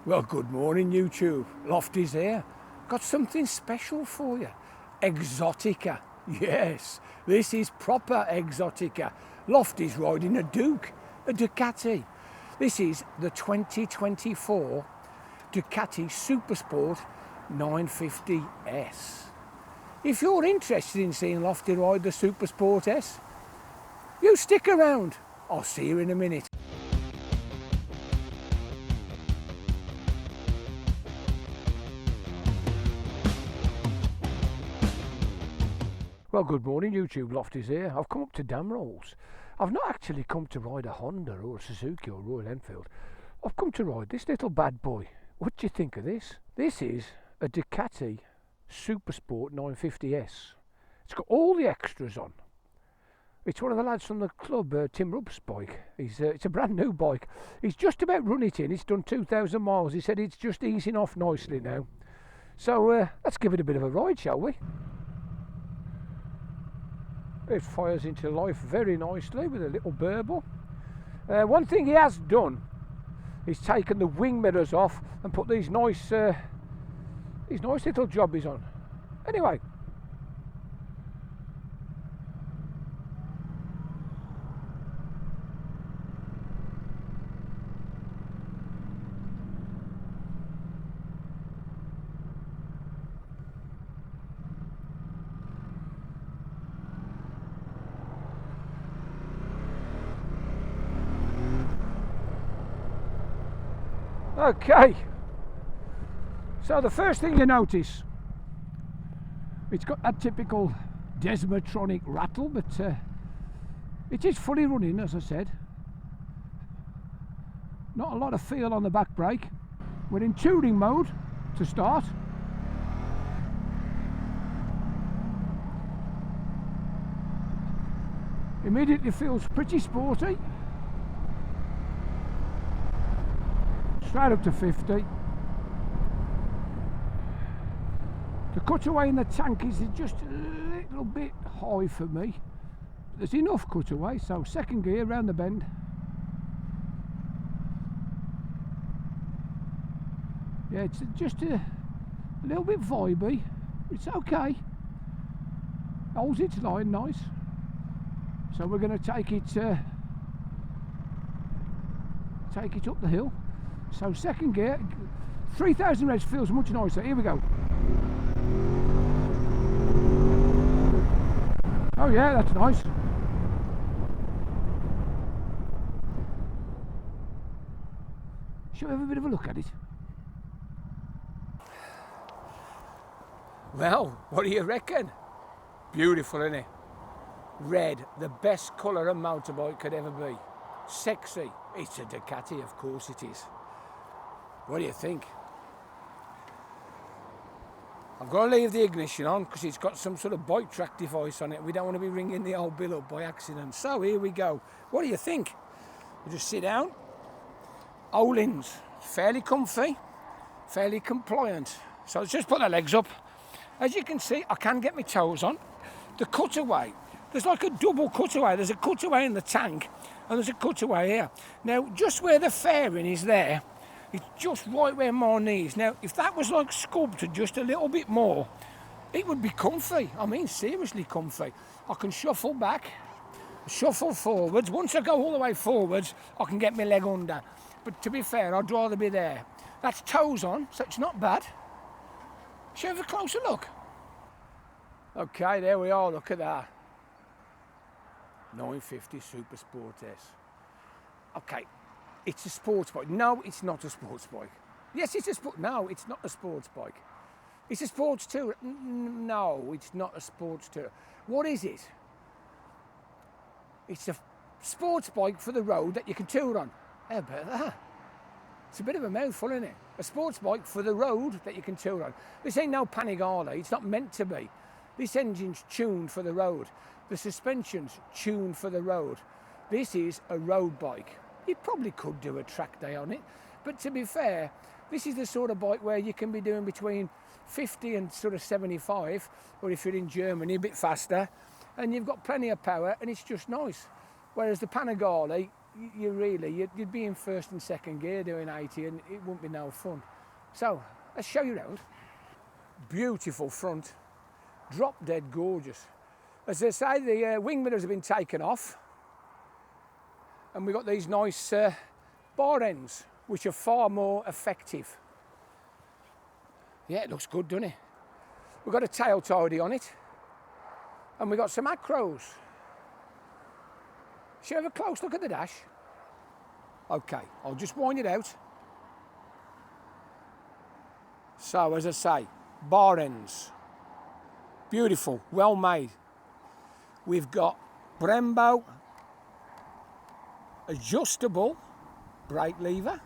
Well, good morning, YouTube. Lofty's here. Got something special for you. Exotica. Yes, this is proper exotica. Lofty's riding a Ducati. This is the 2024 Ducati Supersport 950S. If you're interested in seeing Lofty ride the Supersport S, you stick around. I'll see you in a minute. Well, good morning, YouTube. Lofty's here. I've come up to Damrolls. I've not actually come to ride a Honda or a Suzuki or Royal Enfield. I've come to ride this little bad boy. What do you think of this? This is a Ducati Supersport 950S. It's got all the extras on. It's one of the lads from the club, Tim Rupp's bike. It's a brand new bike. He's just about run it in. It's done 2,000 miles. He said it's just easing off nicely now. So let's give it a bit of a ride, shall we? It fires into life very nicely with a little burble. One thing he has done is taken the wing mirrors off and put these nice little jobbies on. Anyway, okay, so the first thing you notice, it's got that typical Desmotronic rattle, but it is fully running, as I said. Not a lot of feel on the back brake. We're in touring mode to start. Immediately feels pretty sporty. Straight up to 50. The cutaway in the tank is just a little bit high for me. There's enough cutaway, so second gear round the bend. Yeah, it's just a little bit vibey. It's okay. Holds its line nice. So we're going to take it up the hill. So second gear, 3,000 revs feels much nicer. Here we go. Oh yeah, that's nice. Shall we have a bit of a look at it? Well, what do you reckon? Beautiful, isn't it? Red, the best colour a motorbike could ever be. Sexy. It's a Ducati, of course it is. What do you think? I've got to leave the ignition on because it's got some sort of bike track device on it. We don't want to be ringing the old bill up by accident. So here we go. What do you think? You just sit down. Olins, fairly comfy, fairly compliant. So let's just put the legs up. As you can see, I can get my toes on. The cutaway, there's like a double cutaway. There's a cutaway in the tank and there's a cutaway here. Now, just where the fairing is there, it's just right where my knees. Now, if that was like sculpted just a little bit more, it would be comfy. I mean, seriously comfy. I can shuffle back, shuffle forwards. Once I go all the way forwards, I can get my leg under. But to be fair, I'd rather be there. That's toes on, so it's not bad. Shall we have a closer look? Okay, there we are. Look at that. 950 Supersport S. Okay. It's a sports bike. No, it's not a sports bike. Yes, it's a sport. No, it's not a sports bike. It's a sports tourer. No, it's not a sports tourer. What is it? It's a sports bike for the road that you can tour on. How about that? It's a bit of a mouthful, isn't it? A sports bike for the road that you can tour on. This ain't no Panigale. It's not meant to be. This engine's tuned for the road. The suspension's tuned for the road. This is a road bike. You probably could do a track day on it, but to be fair, this is the sort of bike where you can be doing between 50 and sort of 75, or if you're in Germany, a bit faster, and you've got plenty of power, and it's just nice. Whereas the Panigale, you'd be in first and second gear doing 80 and it wouldn't be no fun. So let's show you around. Beautiful front, drop dead gorgeous. As I say, the wing mirrors have been taken off, and we've got these nice bar ends, which are far more effective. Yeah, it looks good, doesn't it? We've got a tail tidy on it, and we've got some acros. Shall we have a close look at the dash? Okay, I'll just wind it out. So, as I say, bar ends. Beautiful, well made. We've got Brembo adjustable brake lever.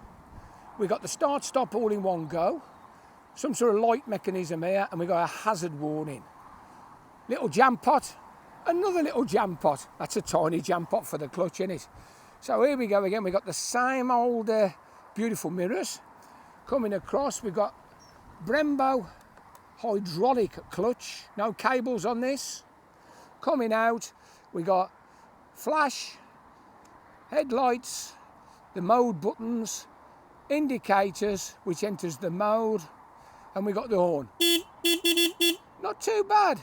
We've got the start-stop all in one go. Some sort of light mechanism here, and we've got a hazard warning. Little jam pot, another little jam pot. That's a tiny jam pot for the clutch, isn't it? So here we go again. We've got the same old beautiful mirrors coming across. We've got Brembo hydraulic clutch, no cables on this. Coming out, we got flash, headlights, the mode buttons, indicators, which enters the mode, and we got the horn. Not too bad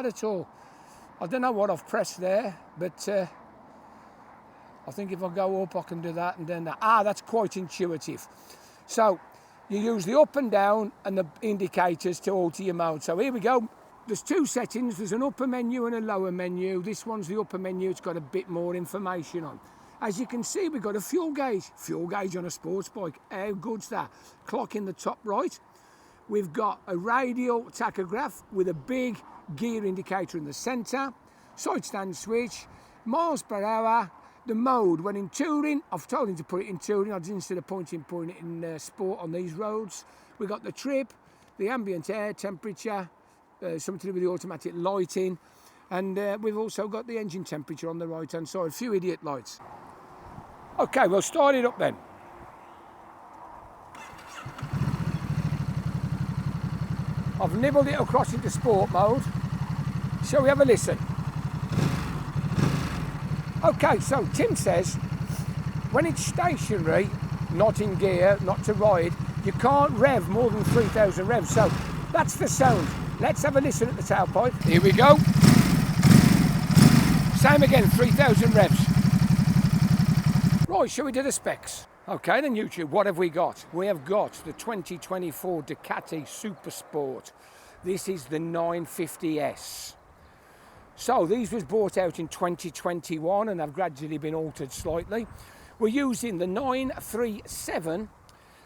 at all. I don't know what I've pressed there, but I think if I go up I can do that and then that. That's quite intuitive. So you use the up and down and the indicators to alter your mode. So here we go. There's two settings. There's an upper menu and a lower menu. This one's the upper menu. It's got a bit more information on. As you can see, we've got a fuel gauge on a sports bike. How good's that? Clock in the top right. We've got a radial tachograph with a big gear indicator in the centre, side stand switch, miles per hour, the mode when in touring. I've told him to put it in touring. I did, instead of putting it in sport on these roads. We've got the trip, the ambient air temperature, something to do with the automatic lighting, and we've also got the engine temperature on the right hand side. A few idiot lights. Okay, we'll start it up then. I've nibbled it across into sport mode. Shall we have a listen? Okay, so Tim says when it's stationary, not in gear, not to ride, you can't rev more than 3,000 revs. So that's the sound. Let's have a listen at the tailpipe. Here we go. Same again, 3,000 revs. Right, shall we do the specs? Okay then YouTube, what have we got? We have got the 2024 Ducati Supersport. This is the 950S. So these was brought out in 2021 and have gradually been altered slightly. We're using the 937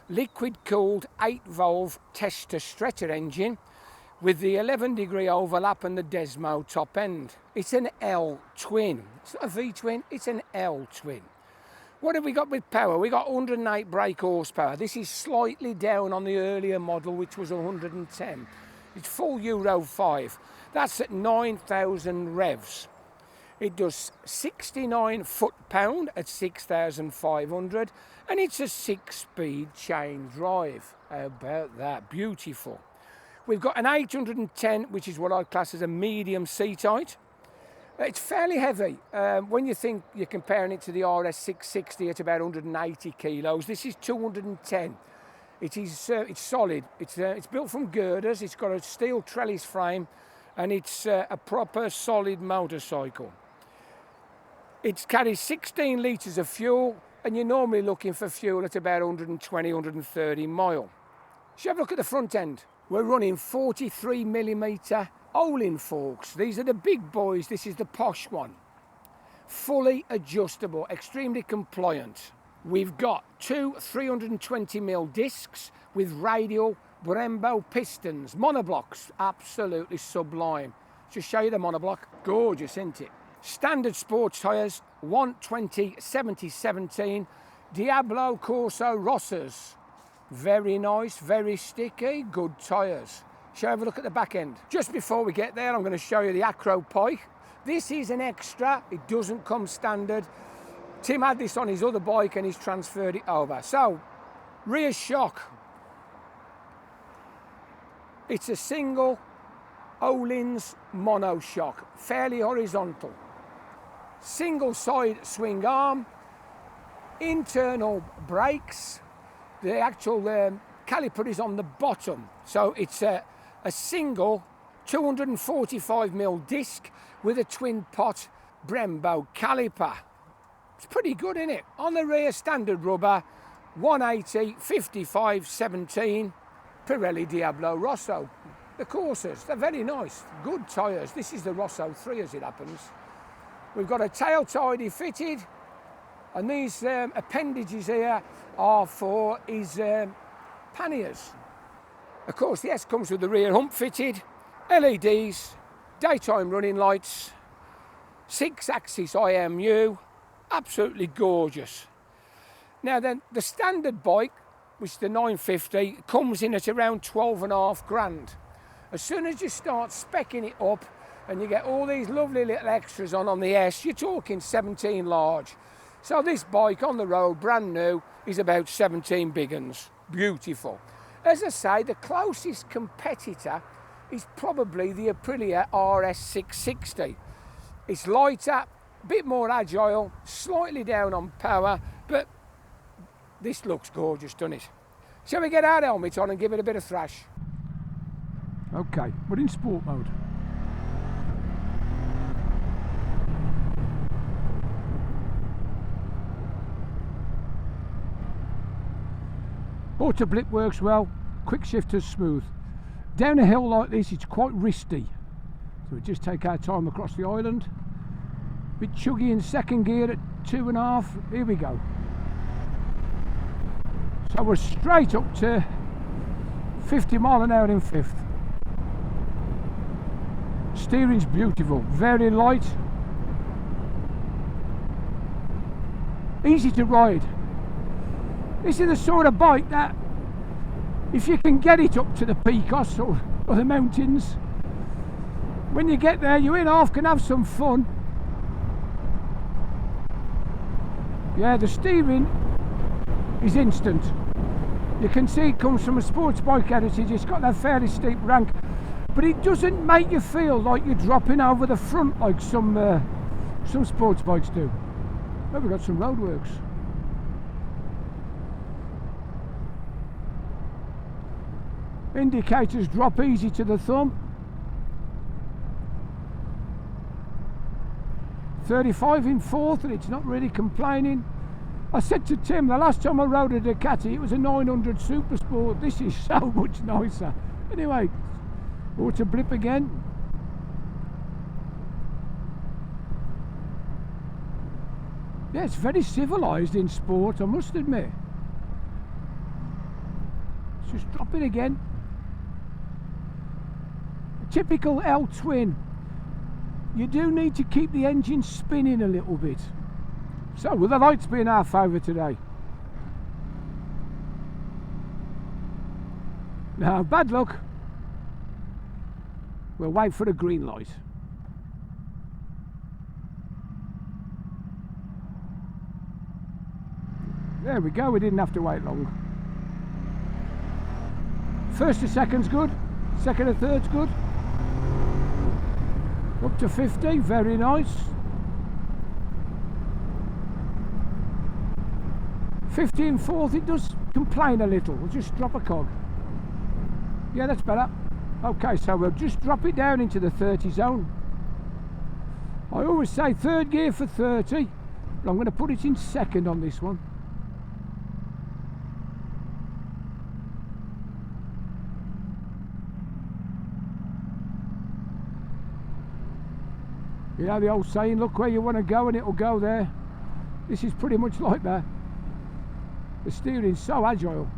liquid-cooled 8-valve tester stretcher engine with the 11-degree overlap and the Desmo top end. It's an L-twin. It's not a V-twin, it's an L-twin. What have we got with power? We got 108 brake horsepower. This is slightly down on the earlier model, which was 110. It's full Euro 5. That's at 9,000 revs. It does 69 foot-pound at 6,500, and it's a 6-speed chain drive. How about that? Beautiful. We've got an 810, which is what I class as a medium seat height. It's fairly heavy. When you think you're comparing it to the RS660 at about 180 kilos, this is 210. It's solid. It's built from girders. It's got a steel trellis frame, and it's a proper solid motorcycle. It carries 16 litres of fuel, and you're normally looking for fuel at about 120, 130 mile. Shall we have a look at the front end? We're running 43mm Olin forks. These are the big boys. This is the posh one. Fully adjustable, extremely compliant. We've got two 320mm discs with radial Brembo pistons. Monoblocks, absolutely sublime. Just show you the monoblock. Gorgeous, isn't it? Standard sports tyres, 120/70/17 Diablo Corso Rossers. Very nice, very sticky, good tyres. Shall we have a look at the back end? Just before we get there, I'm going to show you the acro pike. This is an extra. It doesn't come standard. Tim had this on his other bike and he's transferred it over. So, rear shock. It's a single Öhlins monoshock, fairly horizontal. Single side swing arm, internal brakes. The actual caliper is on the bottom, so it's a single 245mm disc with a twin pot Brembo caliper. It's pretty good, isn't it? On the rear, standard rubber, 180 55 17 Pirelli Diablo Rosso. The Corsas, they're very nice, good tyres. This is the Rosso 3 as it happens. We've got a tail tidy fitted, and these appendages here are for his panniers. Of course, the S comes with the rear hump fitted, LEDs, daytime running lights, 6-axis IMU, absolutely gorgeous. Now then, the standard bike, which is the 950, comes in at around 12.5 grand. As soon as you start speccing it up and you get all these lovely little extras on the S, you're talking 17 large. So this bike on the road, brand new, is about 17 big uns. Beautiful. As I say, the closest competitor is probably the Aprilia RS660. It's lighter, a bit more agile, slightly down on power, but this looks gorgeous, doesn't it? Shall we get our helmet on and give it a bit of thrash? Okay, we're in sport mode. Auto blip works well, quick shifter's smooth. Down a hill like this, it's quite risky, so we just take our time across the island. Bit chuggy in second gear at 2.5. Here we go. So we're straight up to 50 mile an hour in fifth. Steering's beautiful, very light, easy to ride. This is the sort of bike that, if you can get it up to the Picos or the mountains, when you get there, you in half can have some fun. Yeah, the steering is instant. You can see it comes from a sports bike heritage. It's got that fairly steep rank, but it doesn't make you feel like you're dropping over the front like some sports bikes do. Oh, we've got some roadworks. Indicators drop easy to the thumb. 35 in fourth, and it's not really complaining. I said to Tim, the last time I rode a Ducati, it was a 900 Supersport. This is so much nicer. Anyway, auto blip again. Yeah, it's very civilised in sport, I must admit. Let's just drop it again. A typical L twin. You do need to keep the engine spinning a little bit. So, will the lights be in our favour today? Now, bad luck. We'll wait for a green light. There we go, we didn't have to wait long. First to second's good, second to third's good. Up to 50, very nice. 50 and fourth, it does complain a little. We'll just drop a cog. Yeah, that's better. Okay, so we'll just drop it down into the 30 zone. I always say third gear for 30, but I'm going to put it in second on this one. You know the old saying, look where you want to go and it'll go there. This is pretty much like that. The steering's so agile.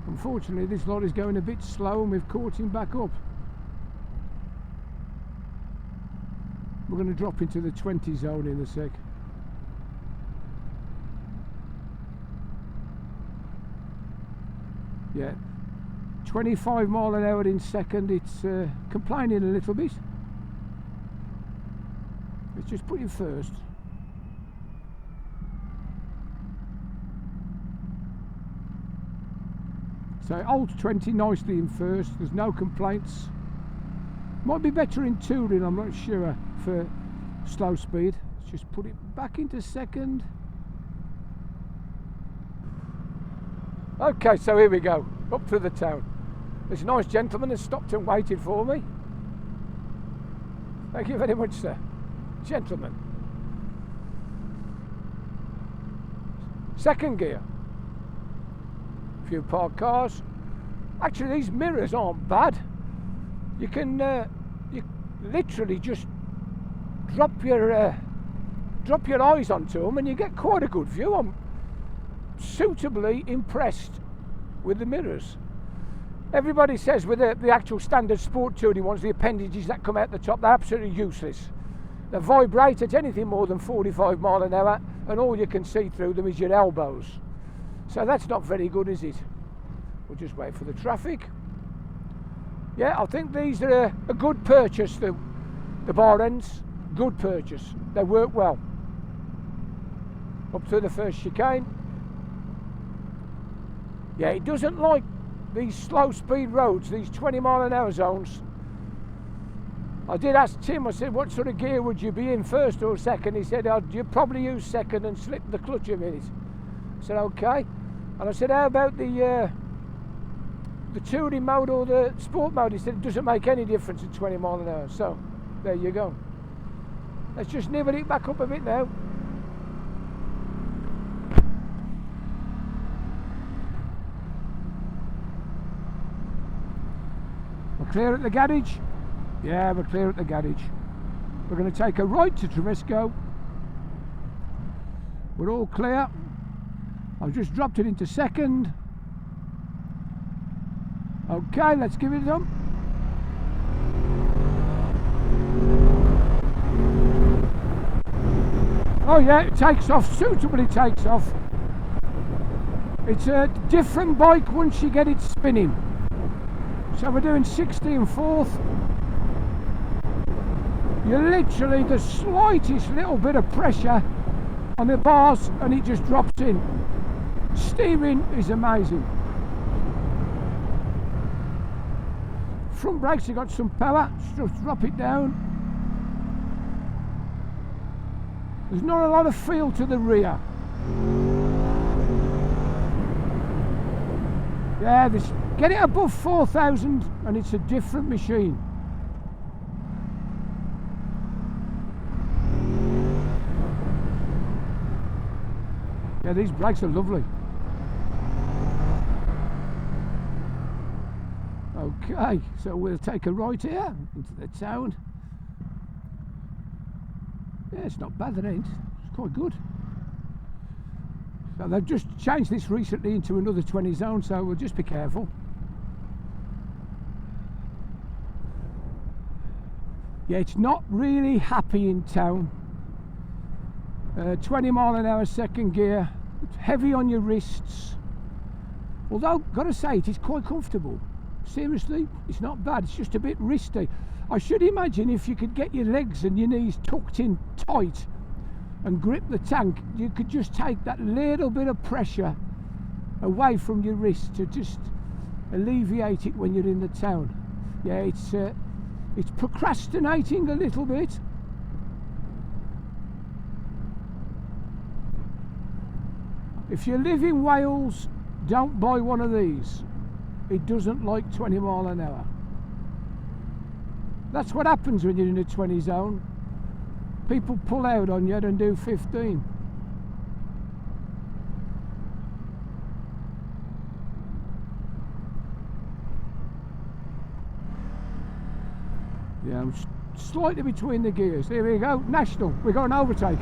Unfortunately, this lot is going a bit slow and we've caught him back up. We're going to drop into the 20 zone in a sec. Yeah, 25 mile an hour in second. It's complaining a little bit. Let's just put him first. So holds 20 nicely in first, there's no complaints. Might be better in touring, I'm not sure, for slow speed. Let's just put it back into second. Okay, so here we go, up through the town. This nice gentleman has stopped and waited for me. Thank you very much, sir. Gentlemen. Second gear. A few parked cars. Actually, these mirrors aren't bad. You can you literally just drop your eyes onto them and you get quite a good view. I'm suitably impressed with the mirrors. Everybody says with the actual standard sport touring ones, the appendages that come out the top, they're absolutely useless. They vibrate at anything more than 45 mile an hour and all you can see through them is your elbows. So that's not very good, is it? We'll just wait for the traffic. Yeah, I think these are a good purchase, the bar ends. Good purchase. They work well. Up to the first chicane. Yeah, it doesn't like these slow speed roads, these 20 mile an hour zones. I did ask Tim, I said, what sort of gear would you be in, first or second? He said, you'd probably use second and slip the clutch a minute. I said, okay. And I said, how about the touring mode or the sport mode? He said, it doesn't make any difference at 20 mile an hour. So, there you go. Let's just nibble it back up a bit now. We're clear at the garage? Yeah, we're clear at the garage. We're going to take a right to Trevesco. We're all clear. I've just dropped it into second. Okay, let's give it a jump. Oh yeah, it takes off, suitably takes off. It's a different bike once you get it spinning. So we're doing 60 and 4th. You're literally the slightest little bit of pressure on the bars and it just drops in. Steering is amazing. Front brakes have got some power, just drop it down. There's not a lot of feel to the rear. Yeah, get it above 4,000 and it's a different machine. Yeah, these brakes are lovely. Okay, so we'll take a right here into the town. Yeah, it's not bad, it ain't. It's quite good. So they've just changed this recently into another 20 zone, so we'll just be careful. Yeah, it's not really happy in town. 20 mile an hour second gear, it's heavy on your wrists. Although, gotta say, it is quite comfortable. Seriously, it's not bad, it's just a bit wristy. I should imagine if you could get your legs and your knees tucked in tight and grip the tank, you could just take that little bit of pressure away from your wrist to just alleviate it when you're in the town. Yeah, it's procrastinating a little bit. If you live in Wales, don't buy one of these. It doesn't like 20 mile an hour. That's what happens when you're in a 20 zone. People pull out on you and do 15. Yeah, I'm slightly between the gears. Here we go, national. We've got an overtake.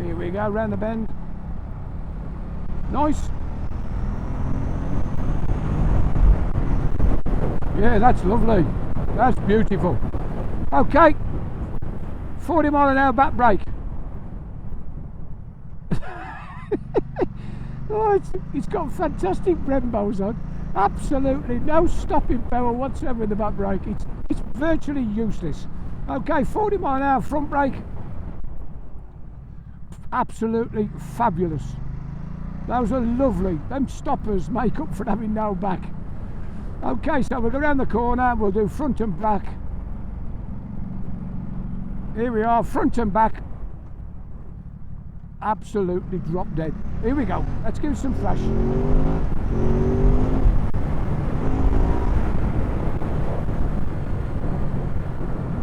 Here we go, round the bend. Nice. Yeah, that's lovely. That's beautiful. Okay. 40 mile an hour back brake. Oh, it's got fantastic Brembos on. Absolutely no stopping power whatsoever in the back brake. It's virtually useless. Okay, 40 mile an hour front brake. Absolutely fabulous. Those are lovely. Them stoppers make up for having no back. Okay, so we'll go around the corner, we'll do front and back. Here we are, front and back. Absolutely drop dead. Here we go, let's give it some flash.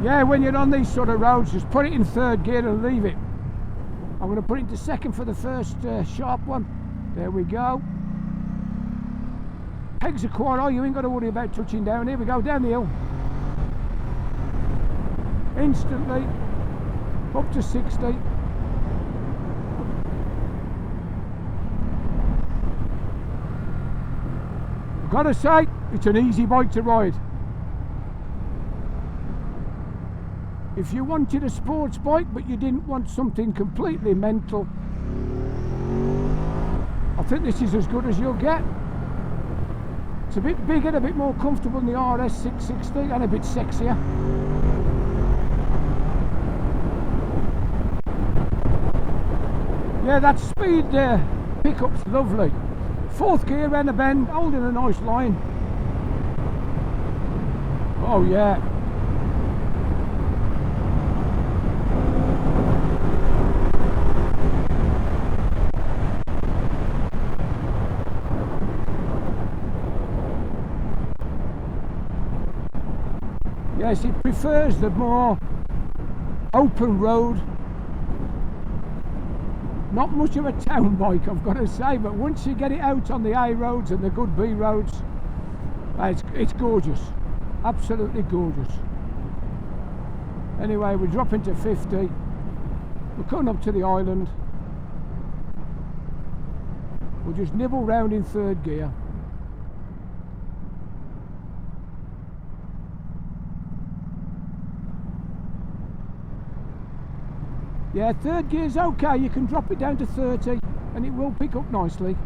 Yeah, when you're on these sort of roads, just put it in third gear and leave it. I'm going to put it into second for the first sharp one. There we go. Pegs are quite high, you ain't got to worry about touching down. Here we go, down the hill. Instantly, up to 60. I've got to say, it's an easy bike to ride. If you wanted a sports bike but you didn't want something completely mental, I think this is as good as you'll get. It's a bit bigger, a bit more comfortable than the RS 660 and a bit sexier. Yeah, that speed pickup's lovely. Fourth gear around the bend, holding a nice line. Oh yeah. Yes, it prefers the more open road. Not much of a town bike, I've got to say, but once you get it out on the A roads and the good B roads, it's gorgeous. Absolutely gorgeous. Anyway, we're dropping to 50. We're coming up to the island. We'll just nibble round in third gear. Yeah, third gear's okay, you can drop it down to 30 and it will pick up nicely.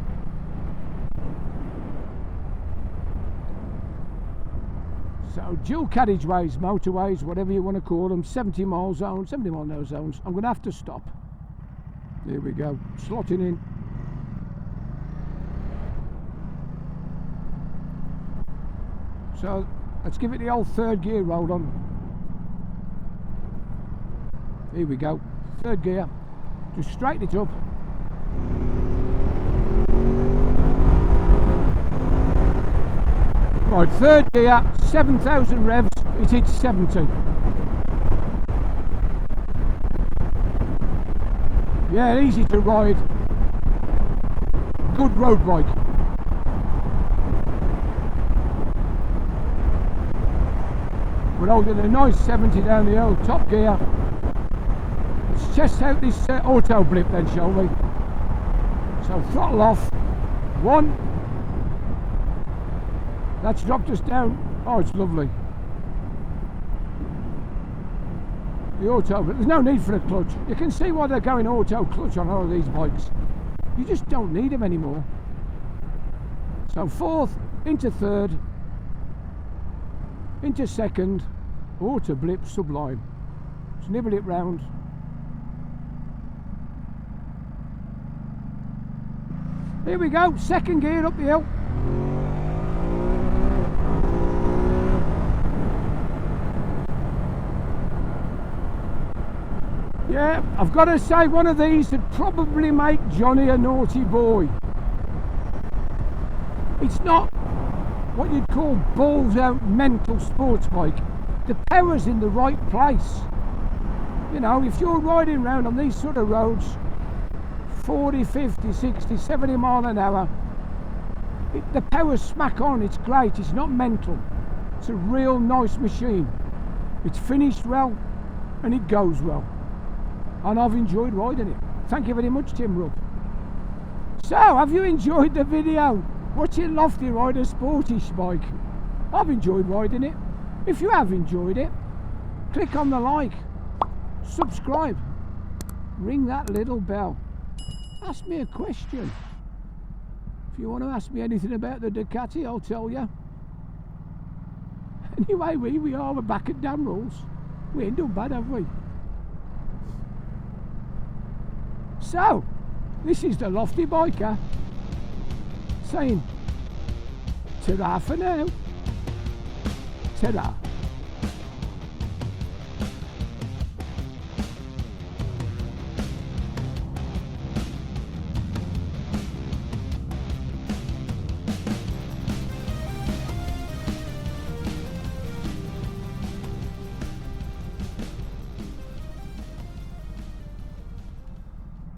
So dual carriageways, motorways, whatever you want to call them, 70 mile zones, 70 mile an hour zones. I'm going to have to stop. There we go, slotting in. So let's give it the old third gear roll on. Here we go. Third gear, just straighten it up. Right, third gear, 7,000 revs, it hits 70. Yeah, easy to ride. Good road bike. We're holding a nice 70 down the old top gear. Let's test out this auto blip then, shall we? So throttle off. 1. That's dropped us down. Oh, it's lovely. The auto blip. There's no need for a clutch. You can see why they're going auto clutch on all of these bikes. You just don't need them anymore. So fourth, into third, into second, auto blip, sublime. Just nibble it round. Here we go, second gear up the hill. Yeah, I've got to say one of these would probably make Johnny a naughty boy. It's not what you'd call balls out mental sports bike. The power's in the right place. You know, if you're riding around on these sort of roads 40, 50, 60, 70 mile an hour, the power's smack on, it's great, it's not mental. It's a real nice machine. It's finished well and it goes well. And I've enjoyed riding it. Thank you very much, Tim Rupp. So, have you enjoyed the video? Watching Lofty ride a sporty bike. I've enjoyed riding it. If you have enjoyed it, click on the like, subscribe, ring that little bell. Ask me a question. If you want to ask me anything about the Ducati, I'll tell you. Anyway, we're back at Dam Rules. We ain't done bad, have we? So, this is the Lofty Biker saying ta-ra for now. Ta-da.